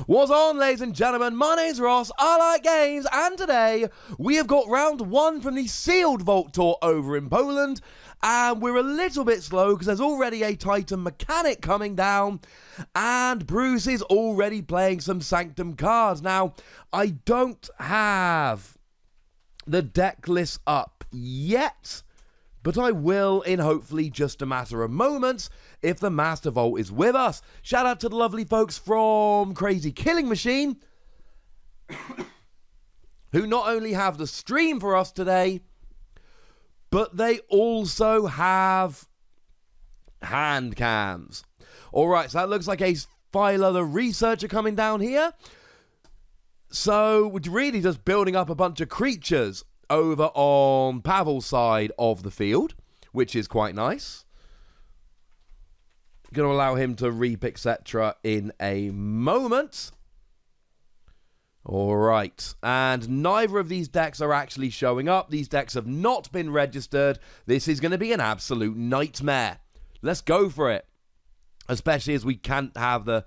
What's on, ladies and gentlemen? My name's Ross, I like games, and today we have got round 1 from the Sealed Vault Tour over in Poland, and we're a little bit slow because there's already a Titan mechanic coming down, and Bruce is already playing some Sanctum cards. Now, I don't have the deck list up yet, but I will in hopefully just a matter of moments if the Master Vault is with us. Shout out to the lovely folks from Crazy Killing Machine, who not only have the stream for us today, but they also have hand cams. Alright, so that looks like a Phyla the Researcher coming down here. So we're really just building up a bunch of creatures over on Pavel's side of the field, which is quite nice. Going to allow him to reap, etc. in a moment. Alright, and neither of these decks are actually showing up. These decks have not been registered. This is going to be an absolute nightmare. Let's go for it. Especially as we can't have the...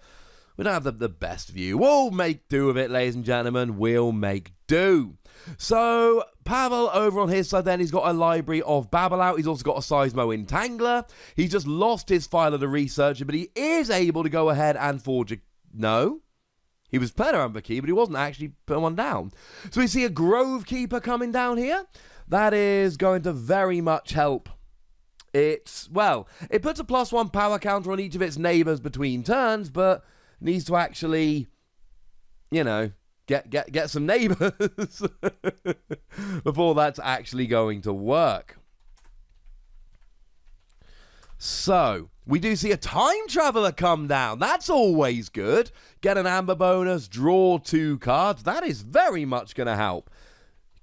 We don't have the best view. We'll make do with it, ladies and gentlemen. We'll make do. So, Pavel over on his side then, he's got a library of Babble Out. He's also got a Seismo Entangler. He's just lost his Phyla the Researcher, but he is able to go ahead and forge a... No. He was playing around the key, but he wasn't actually putting one down. So we see a Grove Keeper coming down here. That is going to very much help. It's, well, it puts a +1 power counter on each of its neighbours between turns, but needs to actually, you know, get some neighbours before that's actually going to work. So, we do see a Time Traveler come down. That's always good. Get an Amber bonus, draw 2 cards. That is very much going to help.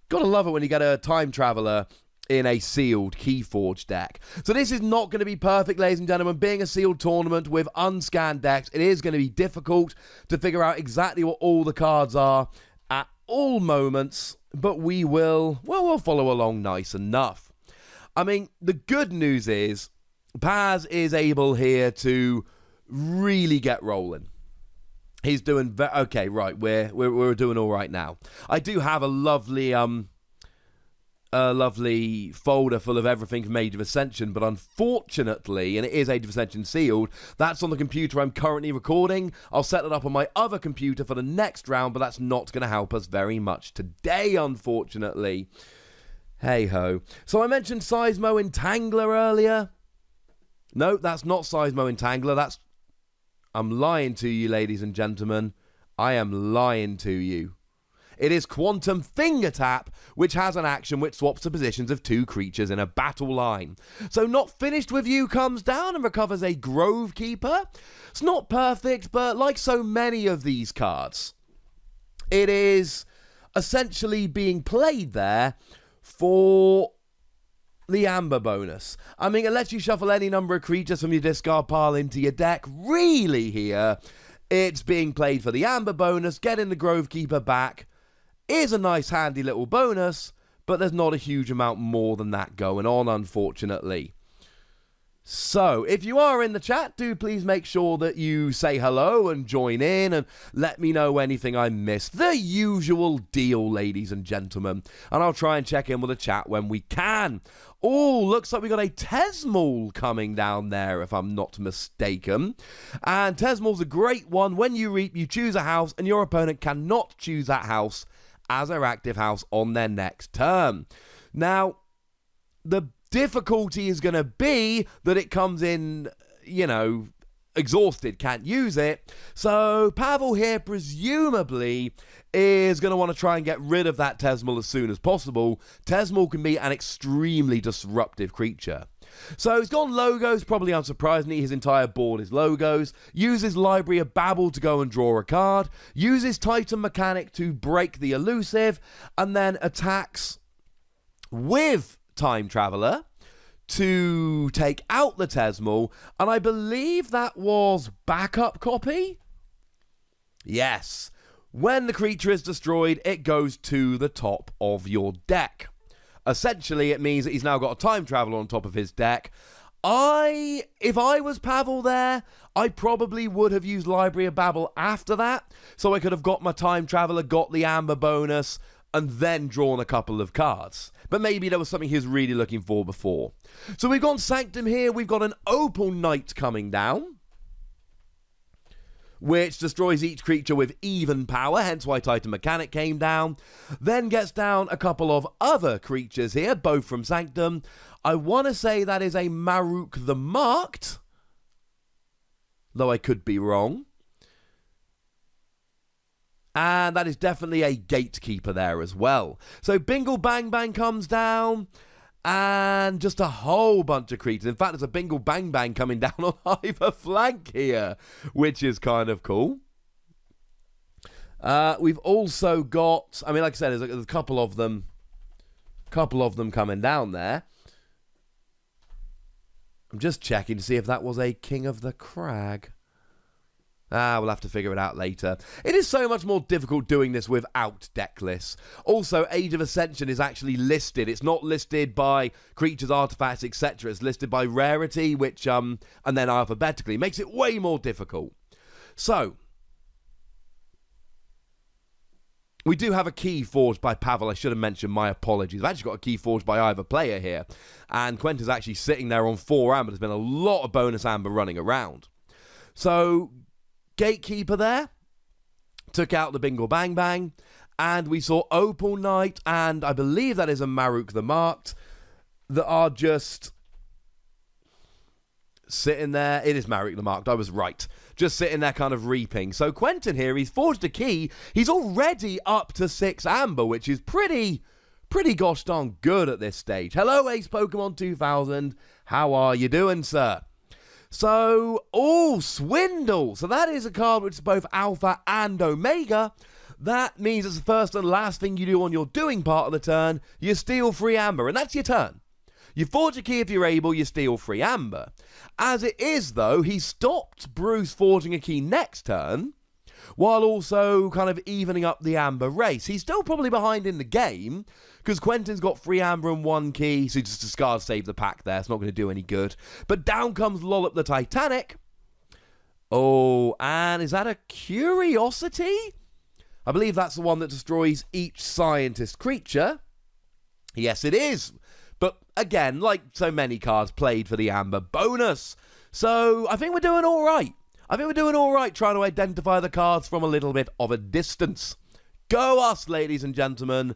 Gotta love it when you get a Time Traveler in a sealed Keyforge deck. So this is not going to be perfect, ladies and gentlemen. Being a sealed tournament with unscanned decks, it is going to be difficult to figure out exactly what all the cards are at all moments, but we will, well, we'll follow along nice enough. I mean, the good news is Paz is able here to really get rolling. He's doing okay, right, we're doing all right now. I do have a lovely folder full of everything from Age of Ascension, but unfortunately, and it is Age of Ascension sealed, that's on the computer I'm currently recording. I'll set it up on my other computer for the next round, but that's not going to help us very much today, unfortunately. Hey-ho. So I mentioned Seismo Entangler earlier. No, that's not Seismo Entangler. That's... I'm lying to you, ladies and gentlemen. I am lying to you. It is Quantum Finger Tap, which has an action which swaps the positions of 2 creatures in a battle line. So Not Finished With You comes down and recovers a Grove Keeper. It's not perfect, but like so many of these cards, it is essentially being played there for the Amber bonus. I mean, it lets you shuffle any number of creatures from your discard pile into your deck. Really here, it's being played for the Amber bonus, getting the Grove Keeper back. Is a nice handy little bonus, but there's not a huge amount more than that going on, unfortunately. So, if you are in the chat, do please make sure that you say hello and join in and let me know anything I missed. The usual deal, ladies and gentlemen. And I'll try and check in with the chat when we can. Oh, looks like we got a Tesmal coming down there, if I'm not mistaken. And Tesmal's a great one. When you reap, you choose a house, and your opponent cannot choose that house as their active house on their next turn. Now, the difficulty is going to be that it comes in, you know, exhausted, can't use it. So Pavel here presumably is going to want to try and get rid of that Tesmal as soon as possible. Tesmal can be an extremely disruptive creature. So he's gone logos, probably unsurprisingly, his entire board is logos. Uses Library of Babel to go and draw a card. Uses Titan Mechanic to break the elusive. And then attacks with Time Traveler to take out the Tesmal. And I believe that was backup copy? Yes. When the creature is destroyed, it goes to the top of your deck. Essentially, it means that he's now got a Time Traveler on top of his deck. If I was Pavel there, I probably would have used Library of Babel after that, so I could have got my Time Traveler, got the Amber bonus, and then drawn a couple of cards. But maybe there was something he was really looking for before. So we've got Sanctum here, we've got an Opal Knight coming down, which destroys each creature with even power, hence why Titan Mechanic came down. Then gets down a couple of other creatures here, both from Sanctum. I want to say that is a Maruk the Marked, though I could be wrong. And that is definitely a Gatekeeper there as well. So Bingle Bang Bang comes down, and just a whole bunch of creatures. In fact, there's a Bingle Bang Bang coming down on either flank here, which is kind of cool. We've also got, I mean, like I said, there's a couple of them coming down there. I'm just checking to see if that was a King of the Crag. We'll have to figure it out later. It is so much more difficult doing this without deck lists. Also, Age of Ascension is actually listed. It's not listed by creatures, artifacts, etc. It's listed by rarity, which, and then alphabetically. Makes it way more difficult. So, we do have a Keyforge by Pavel. I should have mentioned, my apologies. I've actually got a Keyforge by either player here. And Quentin's actually sitting there on 4 amber. There's been a lot of bonus amber running around. So, Gatekeeper there. Took out the Bingle Bang Bang. And we saw Opal Knight, and I believe that is a Maruk the Marked, that are just sitting there. It is Maruk the Marked, I was right. Just sitting there kind of reaping. So Quentin here, he's forged a key. He's already up to 6 amber, which is pretty gosh darn good at this stage. Hello, Ace Pokemon 2000. How are you doing, sir? So, Swindle. So that is a card which is both Alpha and Omega. That means it's the first and last thing you do on your doing part of the turn. You steal 3 amber, and that's your turn. You forge a key if you're able, you steal 3 amber. As it is, though, he stopped Bruce forging a key next turn, while also kind of evening up the amber race. He's still probably behind in the game, because Quentin's got 3 amber and 1 key, so he just discards Save the Pack there. It's not going to do any good. But down comes Lollop the Titanic. Oh, and is that a Curiosity? I believe that's the one that destroys each scientist creature. Yes, it is. But again, like so many cards, played for the amber bonus. So I think we're doing all right. Trying to identify the cards from a little bit of a distance. Go us, ladies and gentlemen.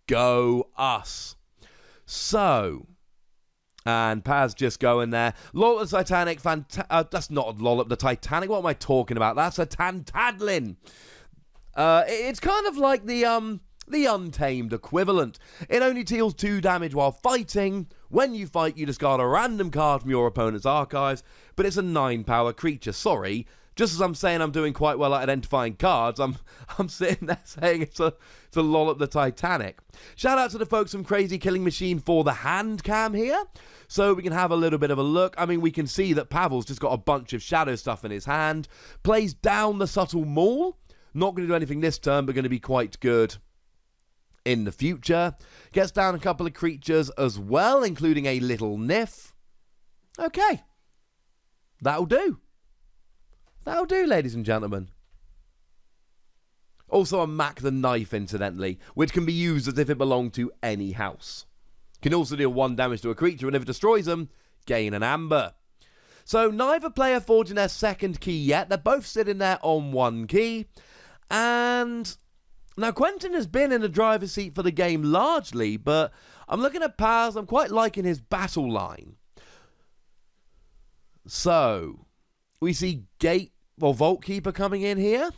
Go us. So, and Paz just going there. Lollop the Titanic, that's not Lollop the Titanic. What am I talking about? That's a Tantadlin. It's kind of like the Untamed equivalent. It only deals 2 damage while fighting. When you fight, you discard a random card from your opponent's archives, but it's a 9 power creature. Sorry, just as I'm saying I'm doing quite well at identifying cards, I'm sitting there saying it's a Lollop the Titanic. Shout out to the folks from Crazy Killing Machine for the hand cam here, so we can have a little bit of a look. I mean, we can see that Pavel's just got a bunch of shadow stuff in his hand. Plays down the Subtle Maul. Not going to do anything this turn, but going to be quite good in the future. Gets down a couple of creatures as well, including a little Nif. Okay. That'll do. That'll do, ladies and gentlemen. Also a Mac the Knife, incidentally, which can be used as if it belonged to any house. Can also deal 1 damage to a creature, and if it destroys them, gain an amber. So neither player forging their second key yet. They're both sitting there on 1 key. And now, Quentin has been in the driver's seat for the game largely, but I'm looking at Paz. I'm quite liking his battle line. So, we see Vault Keeper coming in here.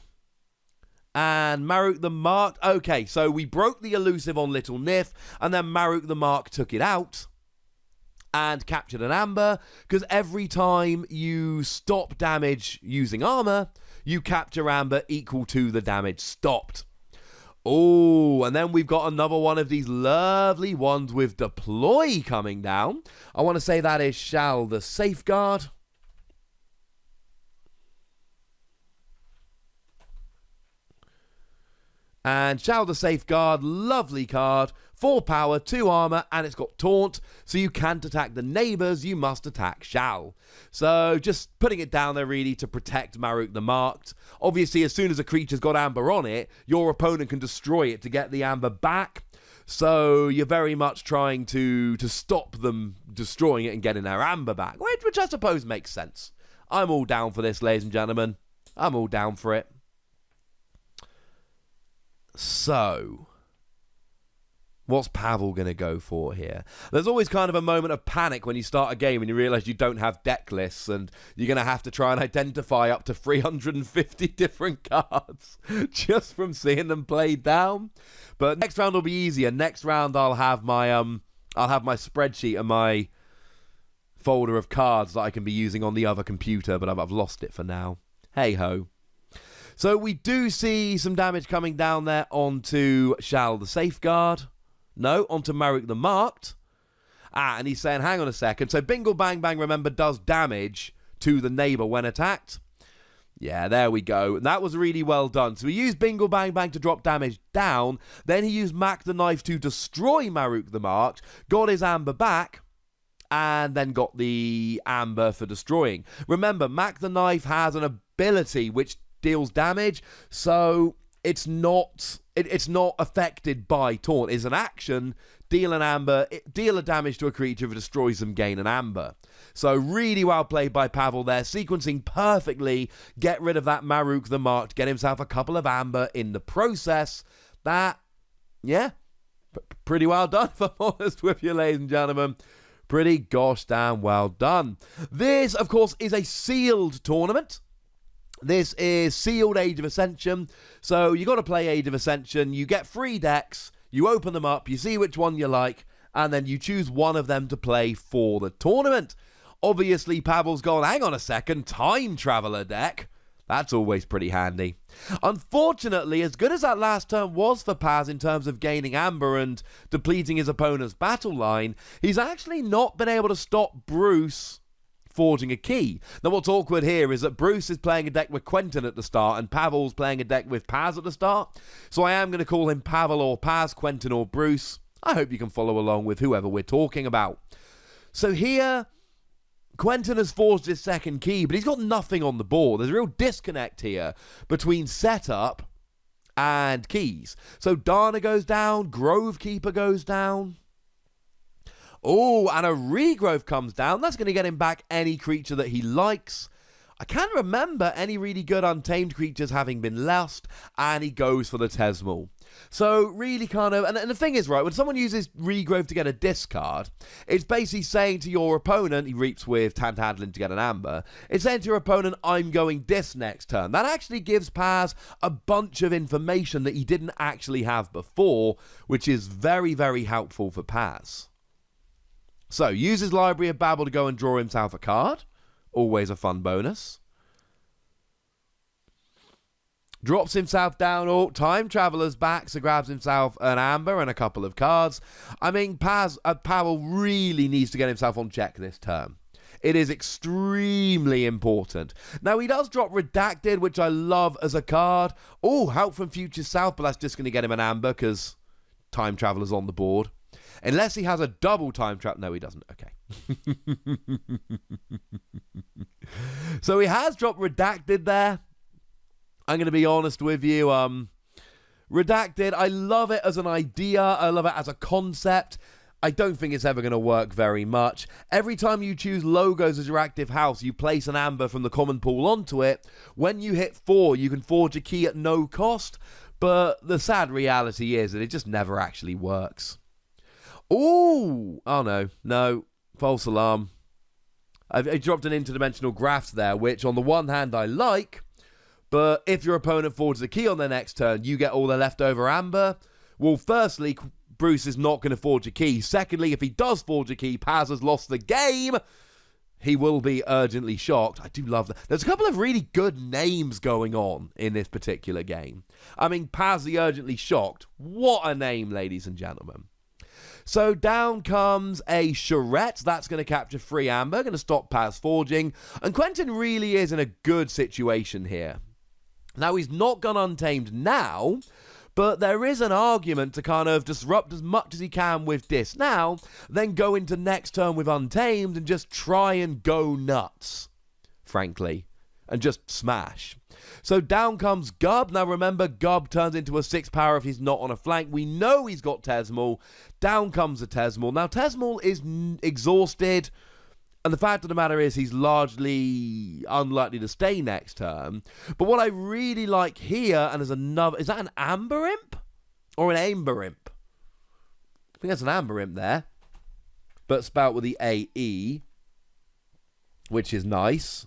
And Maruk the Marked. Okay, so we broke the elusive on Little Nif, and then Maruk the Marked took it out and captured an amber, because every time you stop damage using armor, you capture amber equal to the damage stopped. Oh, and then we've got another one of these lovely ones with Deploy coming down. I want to say that is Shal the Safeguard. And Shao the Safeguard, lovely card, 4 power, 2 armor, and it's got taunt, so you can't attack the neighbors, you must attack Shao. So just putting it down there really to protect Maruk the Marked. Obviously, as soon as a creature's got amber on it, your opponent can destroy it to get the amber back. So you're very much trying to stop them destroying it and getting their amber back, which I suppose makes sense. I'm all down for this, ladies and gentlemen. I'm all down for it. So, what's Pavel going to go for here? There's always kind of a moment of panic when you start a game and you realise you don't have deck lists and you're going to have to try and identify up to 350 different cards just from seeing them played down. But next round will be easier. Next round I'll have my spreadsheet and my folder of cards that I can be using on the other computer, but I've lost it for now. Hey ho. So we do see some damage coming down there onto Shao the Safeguard. No, onto Maruk the Marked. And he's saying, hang on a second. So Bingle Bang Bang, remember, does damage to the neighbor when attacked. Yeah, there we go. And that was really well done. So he used Bingle Bang Bang to drop damage down. Then he used Mac the Knife to destroy Maruk the Marked. Got his amber back. And then got the amber for destroying. Remember, Mac the Knife has an ability which deals damage, so it's not affected by taunt. It's an action, deal a damage to a creature. If it destroys them, gain an amber. So really well played by Pavel there, sequencing perfectly, get rid of that Maruk the Marked, get himself a couple of amber in the process. That, yeah, pretty well done, if I'm honest with you, ladies and gentlemen. Pretty gosh damn well done. This, of course, is a sealed tournament. This is sealed Age of Ascension, so you got to play Age of Ascension. You get 3 decks, you open them up, you see which one you like, and then you choose one of them to play for the tournament. Obviously, Pavel's gone, hang on a second, Time Traveler deck. That's always pretty handy. Unfortunately, as good as that last turn was for Paz in terms of gaining amber and depleting his opponent's battle line, he's actually not been able to stop Bruce forging a key. Now, what's awkward here is that Bruce is playing a deck with Quentin at the start and Pavel's playing a deck with Paz at the start. So I am going to call him Pavel or Paz, Quentin or Bruce. I hope you can follow along with whoever we're talking about. So here, Quentin has forged his second key, but he's got nothing on the board. There's a real disconnect here between setup and keys. So Dana goes down, Grovekeeper goes down. Oh, and a regrowth comes down. That's going to get him back any creature that he likes. I can't remember any really good untamed creatures having been lost, and he goes for the Tesmal. So really kind of, and the thing is, right, when someone uses regrowth to get a discard, it's basically saying to your opponent, he reaps with Tantadlin to get an amber, it's saying to your opponent, I'm going this next turn. That actually gives Paz a bunch of information that he didn't actually have before, which is very, very helpful for Paz. So, uses Library of Babel to go and draw himself a card. Always a fun bonus. Drops himself down. Oh, Time Traveler's back, so grabs himself an amber and a couple of cards. I mean, Pavel really needs to get himself on check this turn. It is extremely important. Now, he does drop Redacted, which I love as a card. Oh, Help from Future South, but that's just going to get him an amber because Time Traveler's on the board. Unless he has a double time trap. No, he doesn't. Okay. So he has dropped Redacted there. I'm going to be honest with you. Redacted, I love it as an idea. I love it as a concept. I don't think it's ever going to work very much. Every time you choose logos as your active house, you place an amber from the common pool onto it. When you hit 4, you can forge a key at no cost. But the sad reality is that it just never actually works. Ooh! Oh no, false alarm. I dropped an interdimensional graft there, which on the one hand I like, but if your opponent forges a key on their next turn, you get all their leftover amber. Well, firstly, Bruce is not going to forge a key. Secondly, if he does forge a key, Paz has lost the game. He will be urgently shocked. I do love that. There's a couple of really good names going on in this particular game. I mean, Paz the Urgently Shocked. What a name, ladies and gentlemen. So down comes a Charette. That's going to capture 3 amber, going to stop Paz forging. And Quentin really is in a good situation here. Now, he's not gone untamed now, But there is an argument to kind of disrupt as much as he can with this now, then go into next turn with Untamed and just try and go nuts, frankly, and just smash. So down comes Gub. Now remember, Gub turns into a 6 power if he's not on a flank. We know he's got Tesmal. Down comes a Tesmal. Now Tesmal is exhausted, and the fact of the matter is he's largely unlikely to stay next turn. But what I really like here, and there's another... Is that an Amber Imp? Or an Amber Imp? I think that's an Amber Imp there. But spelled with the A-E, which is nice.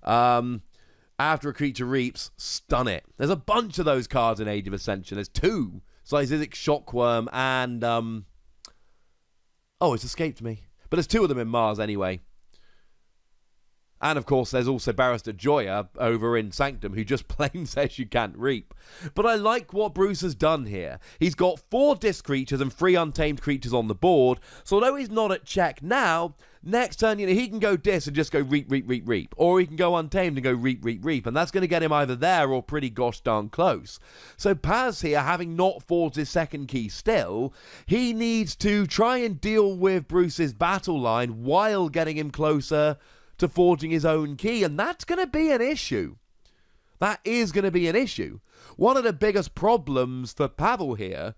After a creature reaps, stun it. There's a bunch of those cards in Age of Ascension. There's 2. Sizizic Shockworm and... Oh, it's escaped me. But there's 2 of them in Mars anyway. And of course, there's also Barrister Joya over in Sanctum, who just plain says you can't reap. But I like what Bruce has done here. He's got 4 disc creatures and 3 untamed creatures on the board. So although he's not at check now, next turn, he can go disc and just go reap, reap, reap, reap. Or he can go untamed and go reap, reap, reap. And that's going to get him either there or pretty gosh darn close. So Paz here, having not forged his second key still, he needs to try and deal with Bruce's battle line while getting him closer to forging his own key, and that's going to be an issue. That is going to be an issue. One of the biggest problems for Pavel here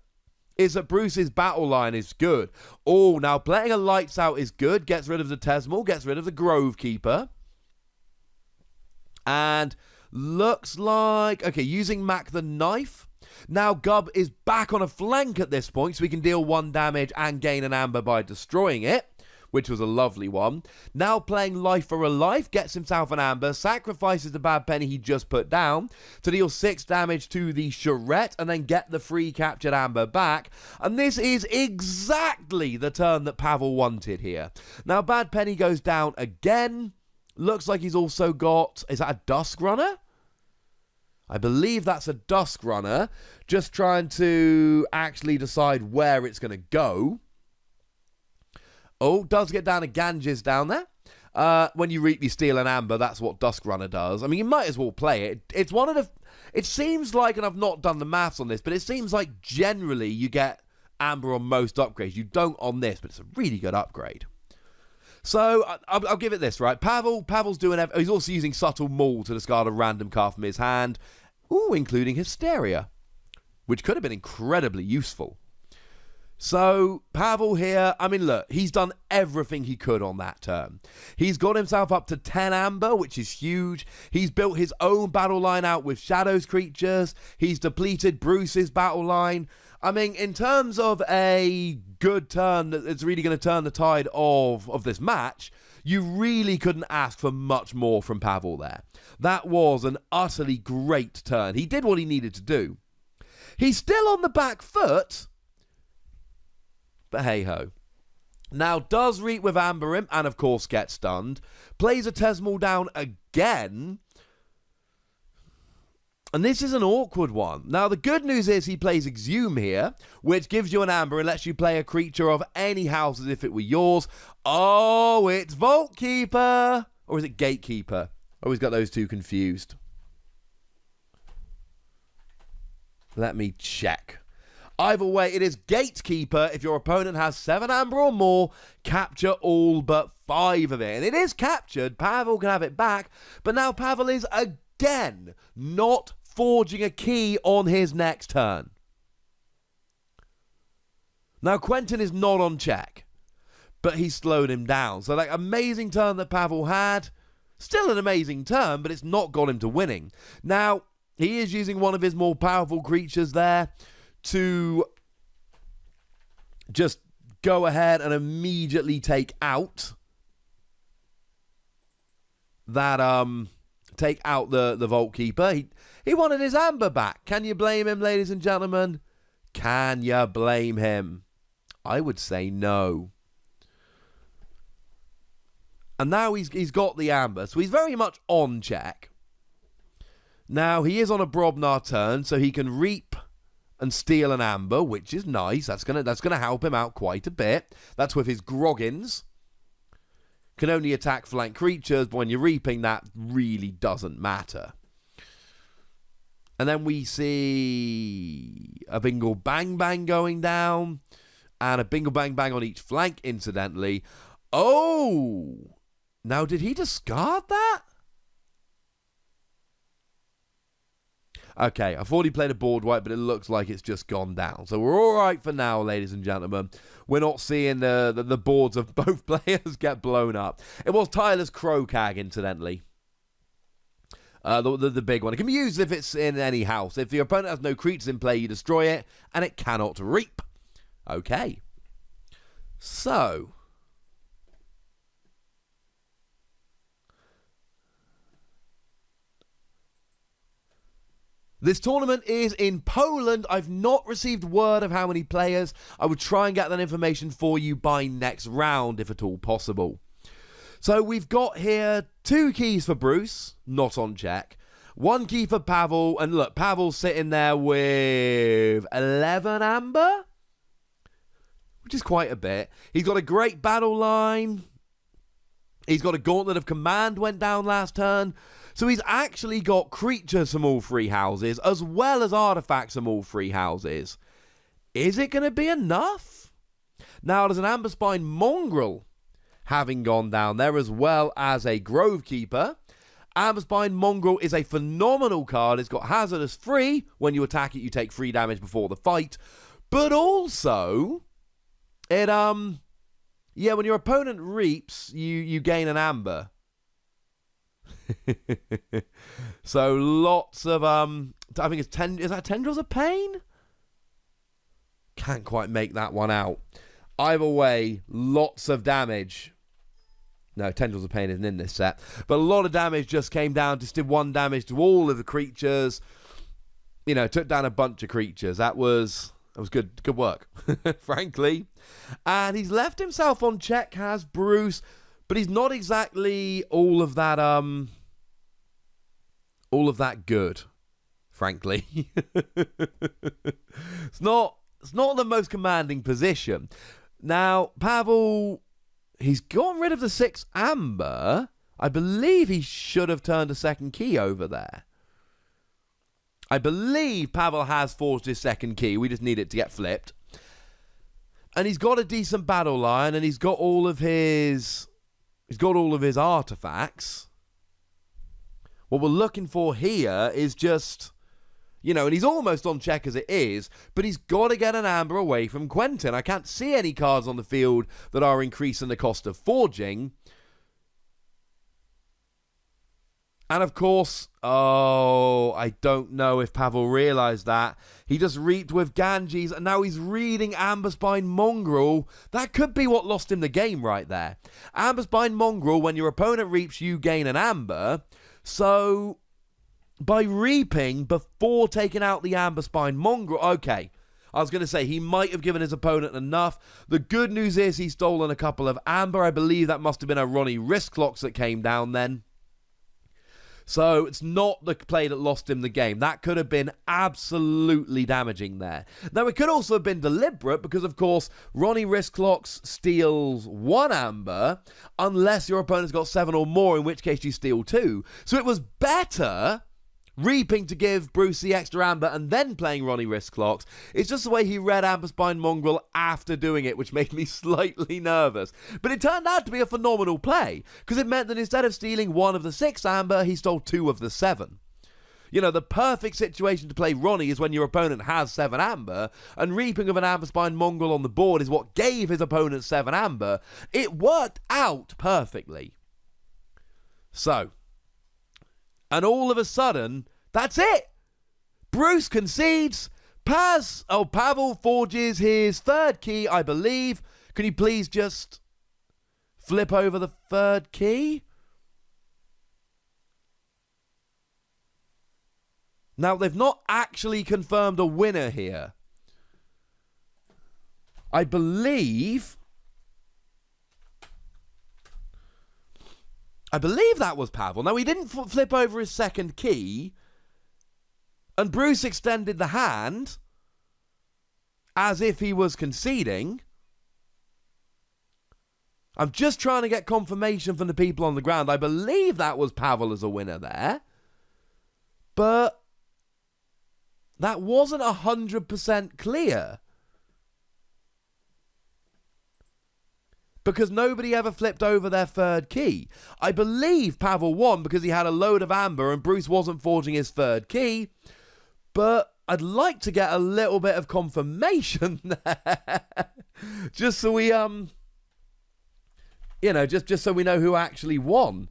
is that Bruce's battle line is good. Oh, now playing a Lights Out is good. Gets rid of the Tesmal, gets rid of the Grove Keeper. And looks like... Okay, using Mac the Knife. Now Gub is back on a flank at this point, so he can deal 1 damage and gain an amber by destroying it, which was a lovely one. Now playing Life for a Life, gets himself an amber, sacrifices the bad penny he just put down to deal 6 damage to the charrette and then get the free captured amber back. And this is exactly the turn that Pavel wanted here. Now bad penny goes down again. Looks like he's also got... Is that a Dusk Runner? I believe that's a Dusk Runner. Just trying to actually decide where it's going to go. Oh, does get down a Ganges down there. When you reap, you steal an amber. That's what Dusk Runner does. I mean, you might as well play it. It's one of the... It seems like, and I've not done the maths on this, but it seems like generally you get amber on most upgrades. You don't on this, but it's a really good upgrade. So, I'll give it this, right? Pavel's doing... He's also using Subtle Maul to discard a random card from his hand. Ooh, including Hysteria, which could have been incredibly useful. So, Pavel here, I mean, look, he's done everything he could on that turn. He's got himself up to 10 amber, which is huge. He's built his own battle line out with Shadows creatures. He's depleted Bruce's battle line. I mean, in terms of a good turn that's really going to turn the tide of this match, you really couldn't ask for much more from Pavel there. That was an utterly great turn. He did what he needed to do. He's still on the back foot, but hey-ho. Now, does reap with Amber Imp, and of course gets stunned. Plays a Tesmal down again. And this is an awkward one. Now, the good news is he plays Exhume here, which gives you an Amber and lets you play a creature of any house as if it were yours. Oh, it's Vault Keeper! Or is it Gatekeeper? I always got those two confused. Let me check. Either way, it is Gatekeeper. If your opponent has 7 amber or more, capture all but 5 of it. And it is captured. Pavel can have it back. But now Pavel is again not forging a key on his next turn. Now, Quentin is not on check, but he slowed him down. So, like, amazing turn that Pavel had. Still an amazing turn, but it's not got him to winning. Now, he is using one of his more powerful creatures there to just go ahead and immediately take out that the Vault Keeper. He wanted his amber back. Can you blame him, ladies and gentlemen? Can you blame him? I would say no. And now he's got the amber, so he's very much on check. Now he is on a Brobnar turn, so he can reap and steal an amber, which is nice. That's gonna help him out quite a bit. That's with his Groggins. Can only attack flank creatures, but when you're reaping, that really doesn't matter. And then we see a bingle bang bang going down. And a bingle bang bang on each flank, incidentally. Oh! Now, did he discard that? Okay, I thought he played a board wipe, but it looks like it's just gone down. So we're all right for now, ladies and gentlemen. We're not seeing the boards of both players get blown up. It was Tyler's Crowcag, incidentally. The big one. It can be used if it's in any house. If your opponent has no creatures in play, you destroy it, and it cannot reap. Okay. So... this tournament is in Poland. I've not received word of how many players. I would try and get that information for you by next round, if at all possible. So we've got here 2 keys for Bruce, not on check. 1 key for Pavel. And look, Pavel's sitting there with 11 amber, which is quite a bit. He's got a great battle line. He's got a Gauntlet of Command went down last turn. So he's actually got creatures from all 3 houses, as well as artifacts from all 3 houses. Is it going to be enough? Now, there's an Amber Spine Mongrel having gone down there, as well as a Grove Keeper. Amber Spine Mongrel is a phenomenal card. It's got Hazardous Free. When you attack it, you take 3 damage before the fight. But also, it, yeah, when your opponent reaps, you gain an Amber. So lots of I think it's is that Tendrils of Pain? Can't quite make that one out. Either way, lots of damage. No, Tendrils of Pain isn't in this set, but a lot of damage just came down. Just did 1 damage to all of the creatures. You know, took down a bunch of creatures. That was good work, frankly. And he's left himself on check, has Bruce. But he's not exactly all of that good, frankly. It's not the most commanding position. Now, Pavel, he's gotten rid of the 6 amber. I believe he should have turned a 2nd key over there. I believe Pavel has forged his 2nd key. We just need it to get flipped. And he's got a decent battle line, and he's got all of his artifacts. What we're looking for here is just, you know, and he's almost on check as it is, but he's got to get an amber away from Quentin. I can't see any cards on the field that are increasing the cost of forging. And of course, I don't know if Pavel realised that. He just reaped with Ganges, and now he's reading Amber Spine Mongrel. That could be what lost him the game right there. Amber Spine Mongrel, when your opponent reaps, you gain an amber. So, by reaping before taking out the Amber Spine Mongrel, okay. I was going to say, he might have given his opponent enough. The good news is he's stolen a couple of amber. I believe that must have been a Ronnie Wrist Clocks that came down then. So it's not the play that lost him the game. That could have been absolutely damaging there. Now, it could also have been deliberate because, of course, Ronnie Wrist Clocks steals 1 amber unless your opponent's got 7 or more, in which case you steal 2. So it was better reaping to give Bruce the extra amber and then playing Ronnie Wrist Clocks. It's just the way he read Amber Spine Mongrel after doing it, which made me slightly nervous. But it turned out to be a phenomenal play, because it meant that instead of stealing 1 of the 6 amber, he stole 2 of the 7. You know, the perfect situation to play Ronnie is when your opponent has 7 amber, and reaping of an Amber Spine Mongrel on the board is what gave his opponent 7 amber. It worked out perfectly. So, and all of a sudden, that's it. Bruce concedes. Pavel forges his 3rd key, I believe. Can you please just flip over the 3rd key? Now, they've not actually confirmed a winner here. I believe that was Pavel. Now, he didn't flip over his 2nd key, and Bruce extended the hand as if he was conceding. I'm just trying to get confirmation from the people on the ground. I believe that was Pavel as a winner there. But that wasn't 100% clear. Because nobody ever flipped over their third key. I believe Pavel won because he had a load of amber and Bruce wasn't forging his third key. But I'd like to get a little bit of confirmation there. Just so we, just so we know who actually won.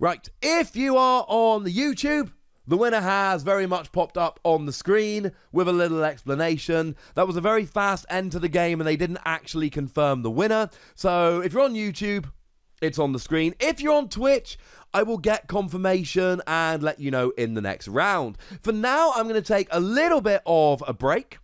Right, if you are on the YouTube, the winner has very much popped up on the screen with a little explanation. That was a very fast end to the game and they didn't actually confirm the winner. So if you're on YouTube, it's on the screen. If you're on Twitch, I will get confirmation and let you know in the next round. For now, I'm going to take a little bit of a break.